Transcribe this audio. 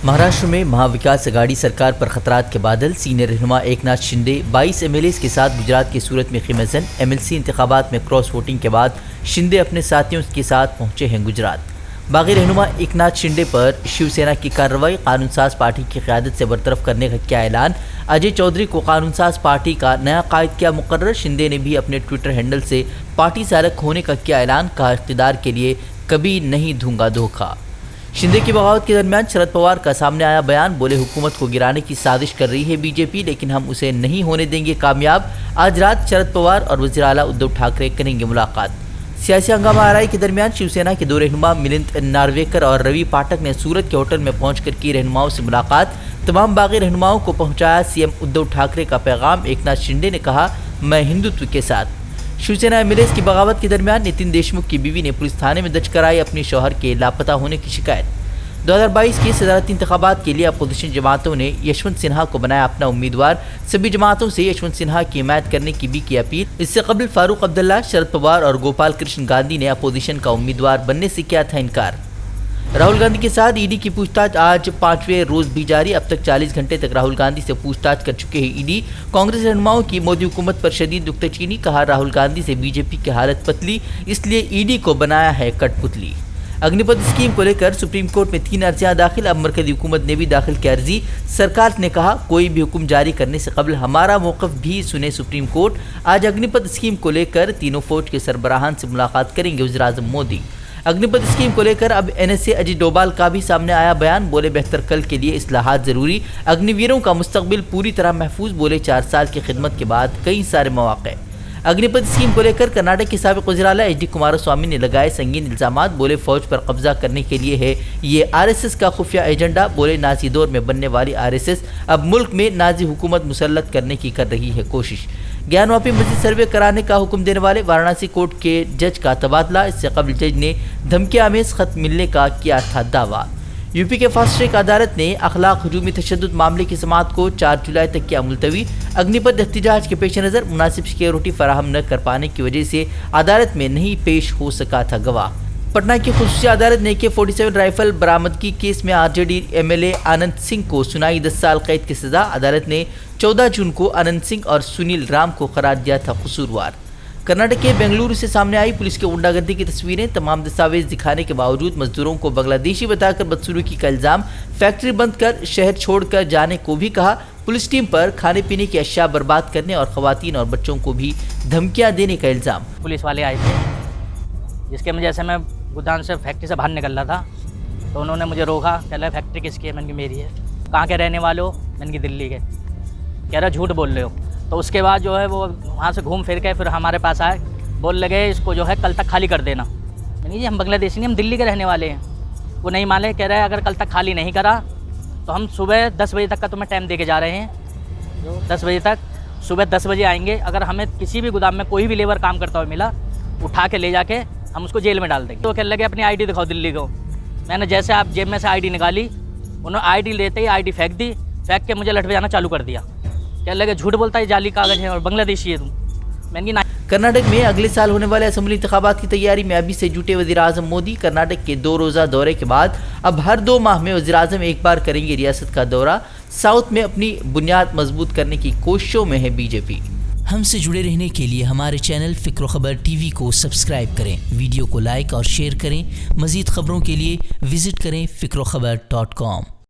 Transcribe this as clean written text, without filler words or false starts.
महाराष्ट्र में महाविकास आघाड़ी सरकार पर खतरात के बादल। सीनियर रहनुमा एकनाथ शिंदे 22 एमएलए के साथ गुजरात की सूरत में खिमजन। एमएलसी इंतखाबात में क्रॉस वोटिंग के बाद शिंदे अपने साथियों के साथ पहुंचे हैं गुजरात। बागी रहनुमा एकनाथ शिंदे पर शिवसेना की कार्रवाई। कानून साज पार्टी की क़यादत से बरतरफ करने का किया ऐलान। अजय चौधरी को कानून साज पार्टी का नया कायद किया मुकर्रर। शिंदे ने भी अपने ट्विटर हैंडल से पार्टी से अलग होने का किया ऐलान। कहा, इक़्तिदार के लिए कभी नहीं दूंगा धोखा। शिंदे की बगावत के दरमियान शरद पवार का सामने आया बयान। बोले, हुकूमत को गिराने की साजिश कर रही है बीजेपी, लेकिन हम उसे नहीं होने देंगे कामयाब। आज रात शरद पवार और वज़ीर आला उद्धव ठाकरे करेंगे मुलाकात। सियासी हंगामा आराई के दरमियान शिवसेना के दो रहनुमा मिलिंद नार्वेकर और रवि पाठक ने सूरत के होटल में पहुंचकर की रहनुमाओं से मुलाकात। तमाम बागी रहनुमाओं को पहुंचाया सीएम उद्धव ठाकरे का पैगाम। एकनाथ शिंदे ने कहा, मैं हिंदुत्व के साथ। शिवसेना एमएलए की बगावत के दरमियान नितिन देशमुख की बीवी ने पुलिस थाने में दर्ज कराई अपने शौहर के लापता होने की शिकायत। 2022 के सदारती इंतखाबात के लिए अपोजिशन जमातों ने यशवंत सिन्हा को बनाया अपना उम्मीदवार। सभी जमातों से यशवंत सिन्हा की हिमायत करने की भी की अपील। इससे कबल फारूक अब्दुल्ला, शरद पवार और गोपाल कृष्ण गांधी ने अपोजिशन का उम्मीदवार बनने से किया था इनकार। राहुल गांधी के साथ ईडी की पूछताछ आज 5वें रोज भी जारी। अब तक 40 घंटे तक राहुल गांधी से पूछताछ कर चुके हैं ईडी। कांग्रेस रहनुमाओं की मोदी हुकूमत पर शदीद नुक्ताचीनी। कहा, राहुल गांधी से बीजेपी की हालत पतली, इसलिए ईडी को बनाया है कठपुतली। अग्निपथ स्कीम को लेकर सुप्रीम कोर्ट में 3 अर्जियां दाखिल। अब मरकजी हुकूमत ने भी दाखिल की अर्जी। सरकार ने कहा, कोई भी हुक्म जारी करने से कबल हमारा मौक़िफ़ भी सुने सुप्रीम कोर्ट। आज अग्निपथ स्कीम को लेकर तीनों फौज के सरबराहान से मुलाकात करेंगे वज़ीर-ए-आज़म मोदी। अग्निपथ स्कीम को लेकर अब एनएसए अजय डोभाल का भी सामने आया बयान। बोले, बेहतर कल के लिए इस्लाहात ज़रूरी, अग्निवीरों का मुस्तकबिल पूरी तरह महफूज। बोले, 4 साल की खिदमत के बाद कई सारे मौक़े। अग्निपथ स्कीम को लेकर कर्नाटक के साबिक़ वज़ीर आला एच डी कुमारस्वामी ने लगाए संगीन इल्ज़ामात। बोले, फौज पर कब्जा करने के लिए है ये आरएसएस का खुफिया एजेंडा। बोले, नाज़ी दौर में बनने वाली आरएसएस अब मुल्क में नाज़ी हुकूमत मुसल्लत करने की कर रही है कोशिश। ज्ञानवापी मस्जिद सर्वे कराने का हुक्म देने वाले वाराणसी कोर्ट के जज का तबादला। इससे कबल जज ने धमकी आमेज खत मिलने का किया था दावा। यूपी के फास्ट ट्रैक अदालत ने अखलाक हजूमी तशद्दुद मामले की समाअत को 4 जुलाई तक किया मुलतवी। अग्निपथ एहतजाज के पेश नज़र मुनासिब सिक्योरिटी फराहम न कर पाने की वजह से अदालत में नहीं पेश हो सका था गवाह। पटना की खुसूसी अदालत ने AK-47 राइफल बरामदगी केस में आरजेडी एमएलए आनंद सिंह को सुनाई 10 साल कैद की सजा। अदालत ने 14 जून को आनंद सिंह और सुनील राम को करार दिया था कसूरवार। कर्नाटक के बेंगलुरु से सामने आई पुलिस की गुंडागर्दी की तस्वीरें। तमाम दस्तावेज दिखाने के बावजूद मजदूरों को बांग्लादेशी बताकर बदसलूकी का इल्ज़ाम। फैक्ट्री बंद कर शहर छोड़कर जाने को भी कहा। पुलिस टीम पर खाने पीने की अशिया बर्बाद करने और ख़वातीन और बच्चों को भी धमकियां देने का इल्ज़ाम। पुलिस वाले आए थे, जिसके वजह से मैं गोदाम से फैक्ट्री से बाहर निकल रहा था, तो उन्होंने मुझे रोका। कह रहा, फैक्ट्री किसकी है? मैंने कहा, मेरी है। कहाँ के रहने वाले हो? मैंने कहा, दिल्ली के। कह रहा, झूठ बोल रहे हो। तो उसके बाद जो है वो वहाँ से घूम फिर के फिर हमारे पास आए, बोल लगे इसको जो है कल तक खाली कर देना। मैंने कहा, हम बांग्लादेशी नहीं, हम दिल्ली के रहने वाले हैं। वो नहीं माने, कह रहे हैं अगर कल तक खाली नहीं करा तो हम सुबह 10 बजे तक का तुम्हें टाइम दे के जा रहे हैं। 10 बजे तक, सुबह 10 बजे आएंगे। अगर हमें किसी भी गोदाम में कोई भी लेबर काम करता हुआ मिला, उठा के ले जाके हम उसको जेल में डाल देंगे। तो कहने लगे, अपनी आईडी दिखाओ दिल्ली को। मैंने जैसे आप जेब में से आईडी निकाली, उन्होंने आईडी लेते ही आईडी फेंक दी। फेंक के मुझे लठ बजाना चालू कर दिया। कहने लगे, झूठ बोलता है, जाली कागज़ है और बांग्लादेशी है तुम। मैंने कहा, कर्नाटक में अगले साल होने वाले असेंबली इंतखाबात की तैयारी में अभी से जुटे वज़ीर-ए-आज़म मोदी। कर्नाटक के 2 रोज़ा दौरे के बाद अब हर 2 माह में वज़ीर-ए-आज़म एक बार करेंगे रियासत का दौरा। साउथ में अपनी बुनियाद मजबूत करने की कोशिशों में है बीजेपी। हमसे जुड़े रहने के लिए हमारे चैनल फ़िक्र खबर टीवी को सब्सक्राइब करें, वीडियो को लाइक और शेयर करें। मज़ीद खबरों के लिए विजिट करें फ़िक्रोखबर.com।